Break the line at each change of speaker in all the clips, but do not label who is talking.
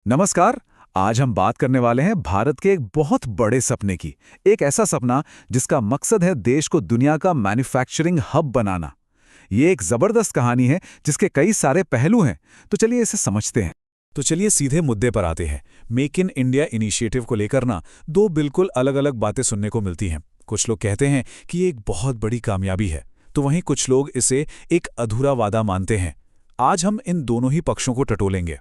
नमस्कार। आज हम बात करने वाले हैं भारत के एक बहुत बड़े सपने की। एक ऐसा सपना जिसका मकसद है देश को दुनिया का मैन्युफैक्चरिंग हब बनाना। ये एक जबरदस्त कहानी है जिसके कई सारे पहलू हैं। तो चलिए इसे समझते हैं। तो चलिए सीधे मुद्दे पर आते हैं। मेक इन इंडिया इनिशिएटिव को लेकर ना दो बिल्कुल अलग अलग बातें सुनने को मिलती हैं। कुछ लोग कहते हैं कि ये एक बहुत बड़ी कामयाबी है, तो वहीं कुछ लोग इसे एक अधूरा वादा मानते हैं। आज हम इन दोनों ही पक्षों को टटोलेंगे।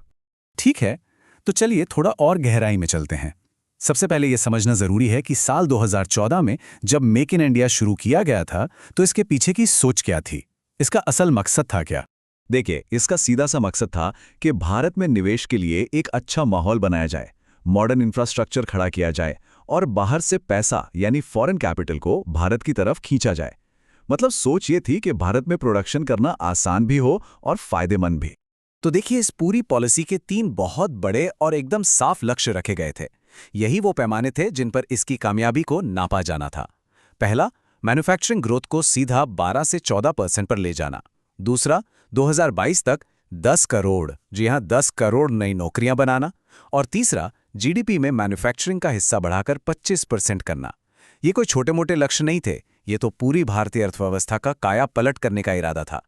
ठीक है, तो चलिए थोड़ा और गहराई में चलते हैं। सबसे पहले यह समझना जरूरी है कि साल 2014 में जब मेक इन इंडिया शुरू किया गया था, तो इसके पीछे की सोच क्या थी? इसका असल मकसद था क्या?
देखिए, इसका सीधा सा मकसद था कि भारत में निवेश के लिए एक अच्छा माहौल बनाया जाए, मॉडर्न इंफ्रास्ट्रक्चर खड़ा किया जाए और बाहर से पैसा यानी फॉरेन कैपिटल को भारत की तरफ खींचा जाए। मतलब सोच ये थी कि भारत में प्रोडक्शन करना आसान भी हो और फायदेमंद भी।
तो देखिए, इस पूरी पॉलिसी के तीन बहुत बड़े और एकदम साफ लक्ष्य रखे गए थे। यही वो पैमाने थे जिन पर इसकी कामयाबी को नापा जाना था। पहला, मैन्युफैक्चरिंग ग्रोथ को सीधा 12 से 14% पर ले जाना। दूसरा, 2022 तक 10 करोड़, जी हां 10 करोड़ नई नौकरियां बनाना। और तीसरा, जीडीपी में मैन्युफैक्चरिंग का हिस्सा बढ़ाकर 25% करना। ये कोई छोटे मोटे लक्ष्य नहीं थे, ये तो पूरी भारतीय अर्थव्यवस्था का काया पलट करने का इरादा था।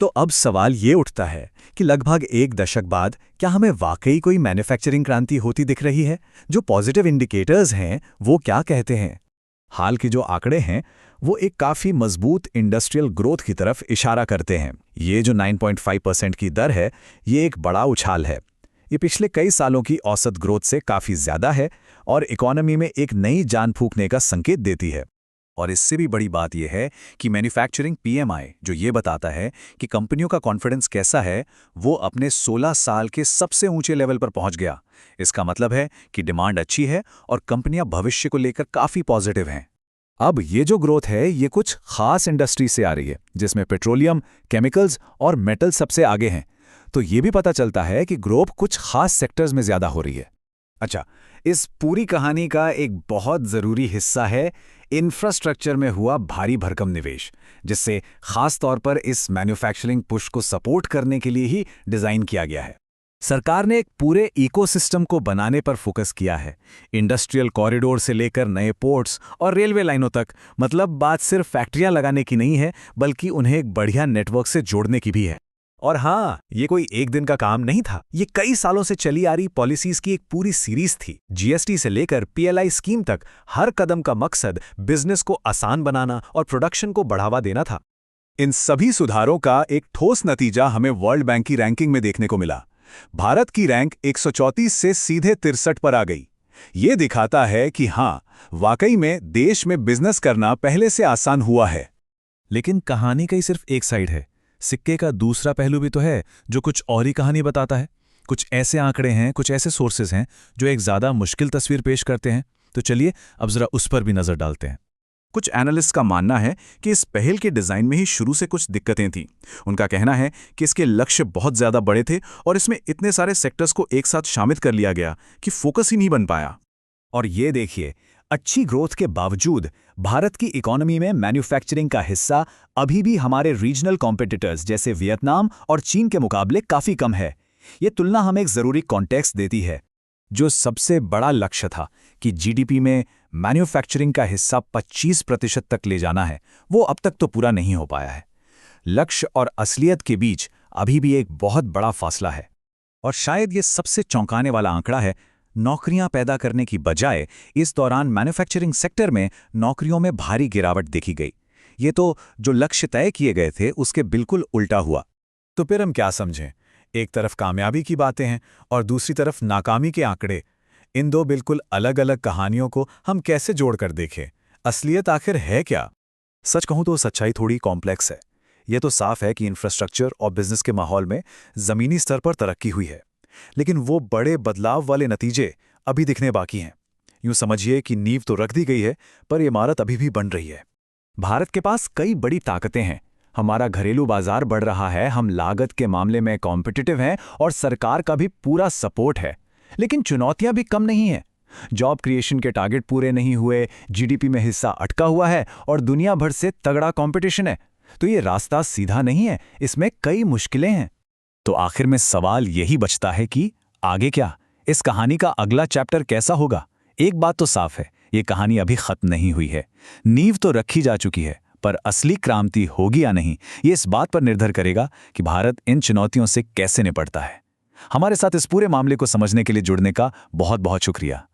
तो अब सवाल ये उठता है कि लगभग एक दशक बाद क्या हमें वाकई कोई मैन्युफैक्चरिंग क्रांति होती दिख रही है? जो पॉजिटिव इंडिकेटर्स हैं वो क्या कहते हैं? हाल के जो आंकड़े हैं वो एक काफ़ी मजबूत इंडस्ट्रियल ग्रोथ की तरफ इशारा करते हैं। ये जो 9.5% की दर है, ये एक बड़ा उछाल है। ये पिछले कई सालों की औसत ग्रोथ से काफ़ी ज़्यादा है और इकोनॉमी में एक नई जान फूंकने का संकेत देती है।
और इससे भी बड़ी बात यह है कि मैन्युफैक्चरिंग पीएमआई, जो ये बताता है कि कंपनियों का कॉन्फिडेंस कैसा है, वो अपने 16 साल के सबसे ऊंचे लेवल पर पहुंच गया। इसका मतलब है कि डिमांड अच्छी है और कंपनियां भविष्य को लेकर काफ़ी पॉजिटिव हैं। अब ये जो ग्रोथ है, ये कुछ खास इंडस्ट्री से आ रही है, जिसमें पेट्रोलियम, केमिकल्स और मेटल सबसे आगे हैं। तो ये भी पता चलता है कि ग्रोथ कुछ खास सेक्टर्स में ज़्यादा हो रही है। अच्छा, इस पूरी कहानी का एक बहुत ज़रूरी हिस्सा है इंफ्रास्ट्रक्चर में हुआ भारी भरकम निवेश, जिससे खास तौर पर इस मैन्युफैक्चरिंग पुश को सपोर्ट करने के लिए ही डिज़ाइन किया गया है। सरकार ने एक पूरे इकोसिस्टम को बनाने पर फोकस किया है, इंडस्ट्रियल कॉरिडोर से लेकर नए पोर्ट्स और रेलवे लाइनों तक। मतलब बात सिर्फ फैक्ट्रियां लगाने की नहीं है, बल्कि उन्हें एक बढ़िया नेटवर्क से जोड़ने की भी है। और हाँ, ये कोई एक दिन का काम नहीं था, ये कई सालों से चली आ रही पॉलिसीज की एक पूरी सीरीज थी। जीएसटी से लेकर पीएलआई स्कीम तक हर कदम का मकसद बिजनेस को आसान बनाना और प्रोडक्शन को बढ़ावा देना था।
इन सभी सुधारों का एक ठोस नतीजा हमें वर्ल्ड बैंक की रैंकिंग में देखने को मिला। भारत की रैंक 134 से सीधे 63 पर आ गई। ये दिखाता है कि हाँ, वाकई में देश में बिजनेस करना पहले से आसान हुआ है।
लेकिन कहानी का ही सिर्फ एक साइड है। सिक्के का दूसरा पहलू भी तो है, जो कुछ और ही कहानी बताता है। कुछ ऐसे आंकड़े हैं, कुछ ऐसे सोर्सेज हैं जो एक ज़्यादा मुश्किल तस्वीर पेश करते हैं। तो चलिए अब जरा उस पर भी नज़र डालते हैं।
कुछ एनालिस्ट का मानना है कि इस पहल के डिज़ाइन में ही शुरू से कुछ दिक्कतें थीं। उनका कहना है कि इसके लक्ष्य बहुत ज़्यादा बड़े थे और इसमें इतने सारे सेक्टर्स को एक साथ शामिल कर लिया गया कि फोकस ही नहीं बन पाया।
और ये देखिए, अच्छी ग्रोथ के बावजूद भारत की इकोनॉमी में मैन्युफैक्चरिंग का हिस्सा अभी भी हमारे रीजनल कॉम्पिटिटर्स जैसे वियतनाम और चीन के मुकाबले काफ़ी कम है। ये तुलना हमें एक ज़रूरी कॉन्टेक्स्ट देती है। जो सबसे बड़ा लक्ष्य था कि जीडीपी में मैन्युफैक्चरिंग का हिस्सा 25% तक ले जाना है, वो अब तक तो पूरा नहीं हो पाया है। लक्ष्य और असलियत के बीच अभी भी एक बहुत बड़ा फासला है। और शायद ये सबसे चौंकाने वाला आंकड़ा है, नौकरियां पैदा करने की बजाय इस दौरान मैन्युफैक्चरिंग सेक्टर में नौकरियों में भारी गिरावट देखी गई। ये तो जो लक्ष्य तय किए गए थे उसके बिल्कुल उल्टा हुआ।
तो फिर हम क्या समझें? एक तरफ कामयाबी की बातें हैं और दूसरी तरफ नाकामी के आंकड़े। इन दो बिल्कुल अलग अलग कहानियों को हम कैसे जोड़कर देखें? असलियत आखिर है क्या? सच कहूं तो सच्चाई थोड़ी कॉम्प्लेक्स है। यह तो साफ है कि इंफ्रास्ट्रक्चर और बिजनेस के माहौल में ज़मीनी स्तर पर तरक्की हुई है, लेकिन वो बड़े बदलाव वाले नतीजे अभी दिखने बाकी हैं। यूं समझिए कि नींव तो रख दी गई है, पर इमारत अभी भी बन रही है। भारत के पास कई बड़ी ताकतें हैं। हमारा घरेलू बाजार बढ़ रहा है, हम लागत के मामले में कॉम्पिटिटिव हैं और सरकार का भी पूरा सपोर्ट है। लेकिन चुनौतियां भी कम नहीं हैं। जॉब क्रिएशन के टारगेट पूरे नहीं हुए, जीडीपी में हिस्सा अटका हुआ है और दुनिया भर से तगड़ा कंपटीशन है। तो ये रास्ता सीधा नहीं है, इसमें कई मुश्किलें हैं। तो आखिर में सवाल यही बचता है कि आगे क्या?
इस कहानी का अगला चैप्टर कैसा होगा? एक बात तो साफ है, ये कहानी अभी खत्म नहीं हुई है। नींव तो रखी जा चुकी है, पर असली क्रांति होगी या नहीं, ये इस बात पर निर्भर करेगा कि भारत इन चुनौतियों से कैसे निपटता है। हमारे साथ इस पूरे मामले को समझने के लिए जुड़ने का बहुत बहुत शुक्रिया।